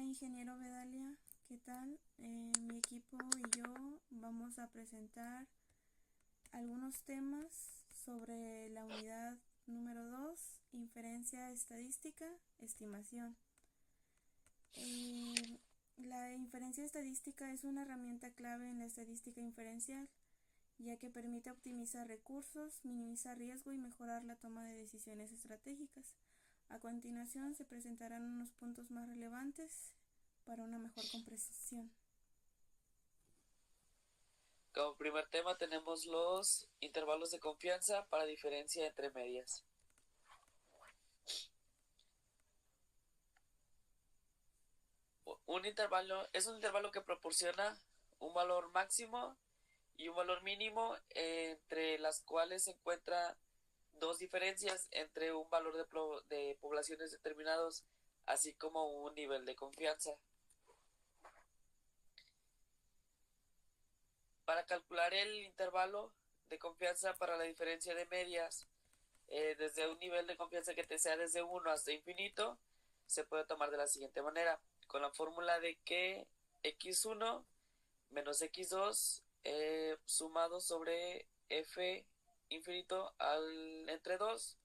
ingeniero Bedalia, ¿qué tal? Mi equipo y yo vamos a presentar algunos temas sobre la unidad número 2, inferencia estadística, estimación. La inferencia estadística es una herramienta clave en la estadística inferencial, ya que permite optimizar recursos, minimizar riesgo y mejorar la toma de decisiones estratégicas. A continuación se presentarán unos puntos más relevantes para una mejor comprensión. Como primer tema tenemos los intervalos de confianza para diferencia entre medias. Un intervalo es un intervalo que proporciona un valor máximo y un valor mínimo entre las cuales se encuentran dos diferencias entre un valor de poblaciones determinados, así como un nivel de confianza. Para calcular el intervalo de confianza para la diferencia de medias, desde un nivel de confianza que te sea desde 1 hasta infinito, se puede tomar de la siguiente manera, con la fórmula de que x1 menos x2 sumado sobre f infinito entre 2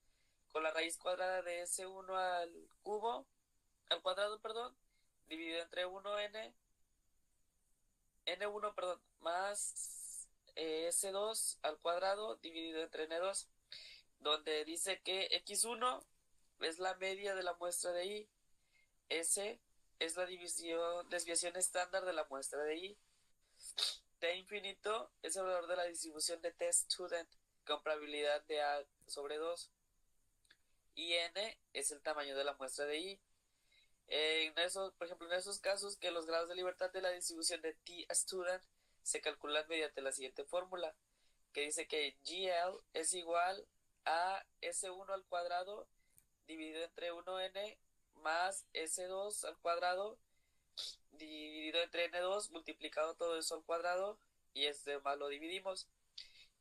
con la raíz cuadrada de s1 al cuadrado, dividido entre 1n, n1, más s2 al cuadrado dividido entre n2, donde dice que x1 es la media de la muestra de i, s es la desviación estándar de la muestra de i, t infinito es el valor de la distribución de t-student con probabilidad de a sobre 2, y n es el tamaño de la muestra de i. Por ejemplo, en esos casos que los grados de libertad de la distribución de t-student se calculan mediante la siguiente fórmula, que dice que GL es igual a S1 al cuadrado dividido entre 1n más S2 al cuadrado dividido entre n2 multiplicado todo eso al cuadrado, y este más lo dividimos,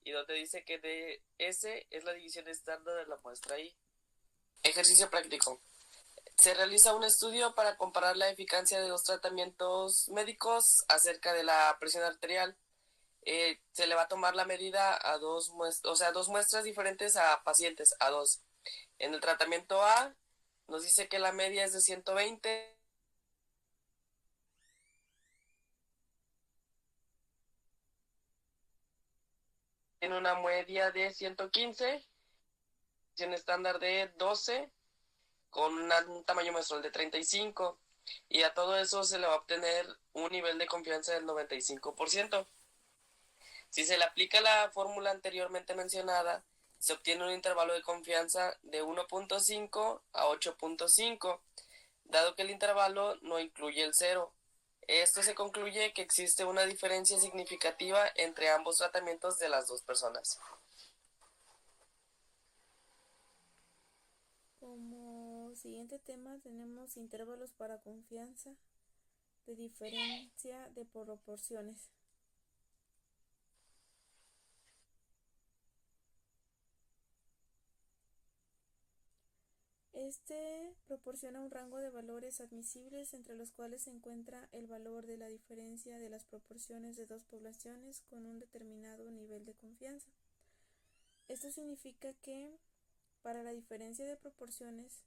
y donde dice que de S es la división estándar de la muestra I. Ejercicio práctico. Se realiza un estudio para comparar la eficacia de dos tratamientos médicos acerca de la presión arterial. Se le va a tomar la medida a dos muestras diferentes a pacientes, a dos. En el tratamiento A nos dice que la media es de 120. Tiene una media de 115, un estándar de 12, con un tamaño muestral de 35. Y a todo eso se le va a obtener un nivel de confianza del 95%. Si se le aplica la fórmula anteriormente mencionada, se obtiene un intervalo de confianza de 1.5 a 8.5, dado que el intervalo no incluye el cero. Esto se concluye que existe una diferencia significativa entre ambos tratamientos de las dos personas. Como siguiente tema tenemos intervalos para confianza de diferencia de proporciones. Este proporciona un rango de valores admisibles entre los cuales se encuentra el valor de la diferencia de las proporciones de dos poblaciones con un determinado nivel de confianza. Esto significa que, para la diferencia de proporciones,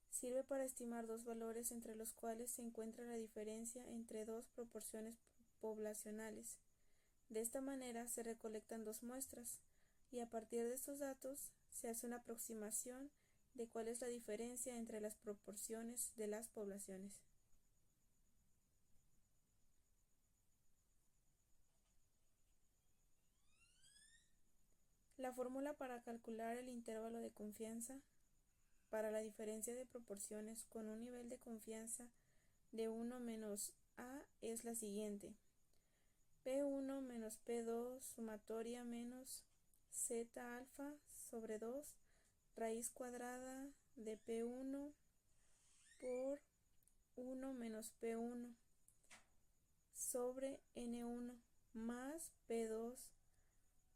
sirve para estimar dos valores entre los cuales se encuentra la diferencia entre dos proporciones poblacionales. De esta manera se recolectan dos muestras, y a partir de estos datos se hace una aproximación de cuál es la diferencia entre las proporciones de las poblaciones. La fórmula para calcular el intervalo de confianza para la diferencia de proporciones con un nivel de confianza de 1 menos a es la siguiente: P1 menos P2 sumatoria menos Z alfa sobre 2 raíz cuadrada de P1 por 1 menos P1 sobre N1 más P2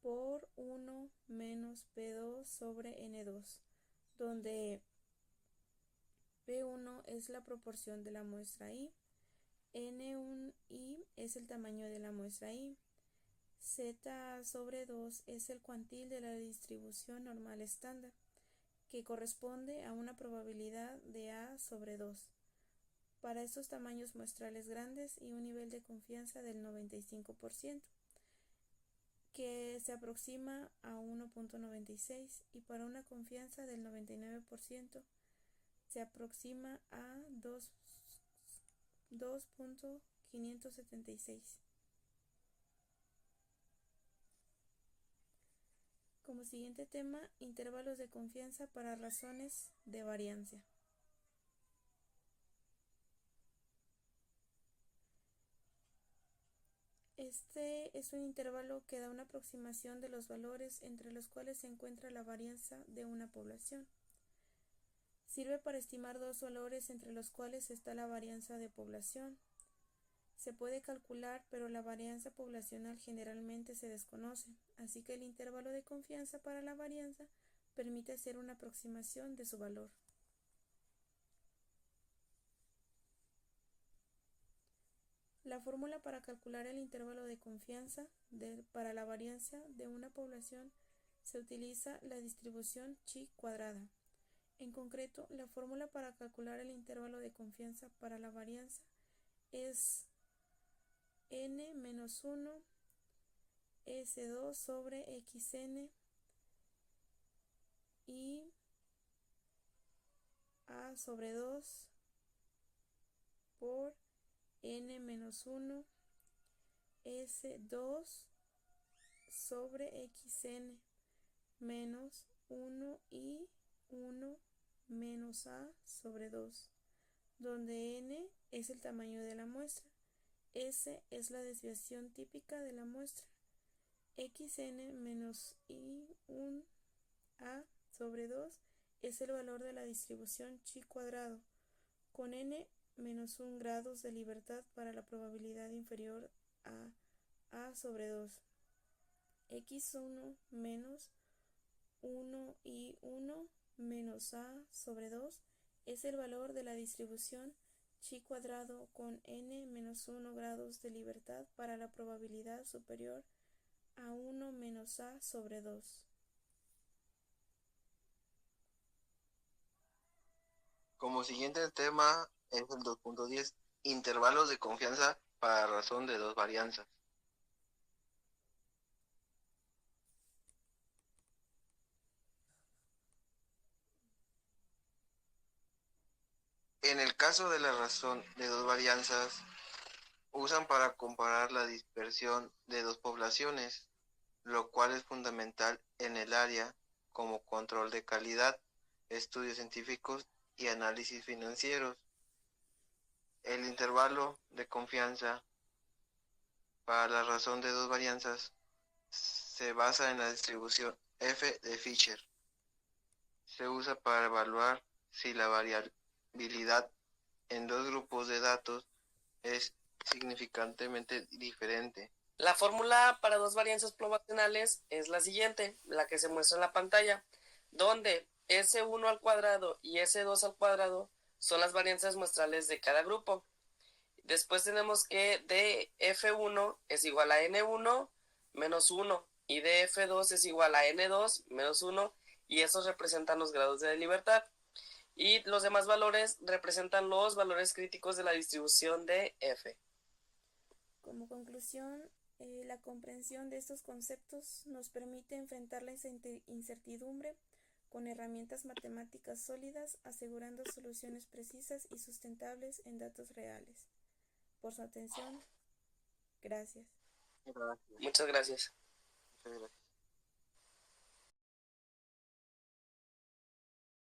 por 1 menos P2 sobre N2, donde P1 es la proporción de la muestra I N1i es el tamaño de la muestra i. Z sobre 2 es el cuantil de la distribución normal estándar, que corresponde a una probabilidad de A sobre 2 para estos tamaños muestrales grandes y un nivel de confianza del 95%, que se aproxima a 1.96, y para una confianza del 99% se aproxima a 2.576. Como siguiente tema, intervalos de confianza para razones de variancia. Este es un intervalo que da una aproximación de los valores entre los cuales se encuentra la varianza de una población. Sirve para estimar dos valores entre los cuales está la varianza de población. Se puede calcular, pero la varianza poblacional generalmente se desconoce, así que el intervalo de confianza para la varianza permite hacer una aproximación de su valor. La fórmula para calcular el intervalo de confianza para la varianza de una población se utiliza la distribución chi cuadrada. En concreto, la fórmula para calcular el intervalo de confianza para la varianza es n-1 S2 sobre xn y A sobre 2 por n-1 S2 sobre xn menos 1 y 1 menos A sobre 2, donde n es el tamaño de la muestra, S es la desviación típica de la muestra, xn menos i1 A sobre 2 es el valor de la distribución chi cuadrado, con n menos 1 grados de libertad para la probabilidad inferior a A sobre 2. x1 menos 1 y 1 menos A sobre 2 es el valor de la distribución chi cuadrado con n menos 1 grados de libertad para la probabilidad superior a 1 menos A sobre 2. Como siguiente tema es el 2.10, intervalos de confianza para razón de dos varianzas. En el caso de la razón de dos varianzas, usan para comparar la dispersión de dos poblaciones, lo cual es fundamental en el área como control de calidad, estudios científicos y análisis financieros. El intervalo de confianza para la razón de dos varianzas se basa en la distribución F de Fisher. Se usa para evaluar si la variabilidad en dos grupos de datos es significantemente diferente. La fórmula para dos varianzas poblacionales es la siguiente, la que se muestra en la pantalla, donde S1 al cuadrado y S2 al cuadrado son las varianzas muestrales de cada grupo. Después tenemos que dF1 es igual a N1 menos 1 y dF2 es igual a N2 menos 1, y esos representan los grados de libertad. Y los demás valores representan los valores críticos de la distribución de F. Como conclusión, la comprensión de estos conceptos nos permite enfrentar la incertidumbre con herramientas matemáticas sólidas, asegurando soluciones precisas y sustentables en datos reales. Por su atención, gracias. Muchas gracias. Muchas gracias.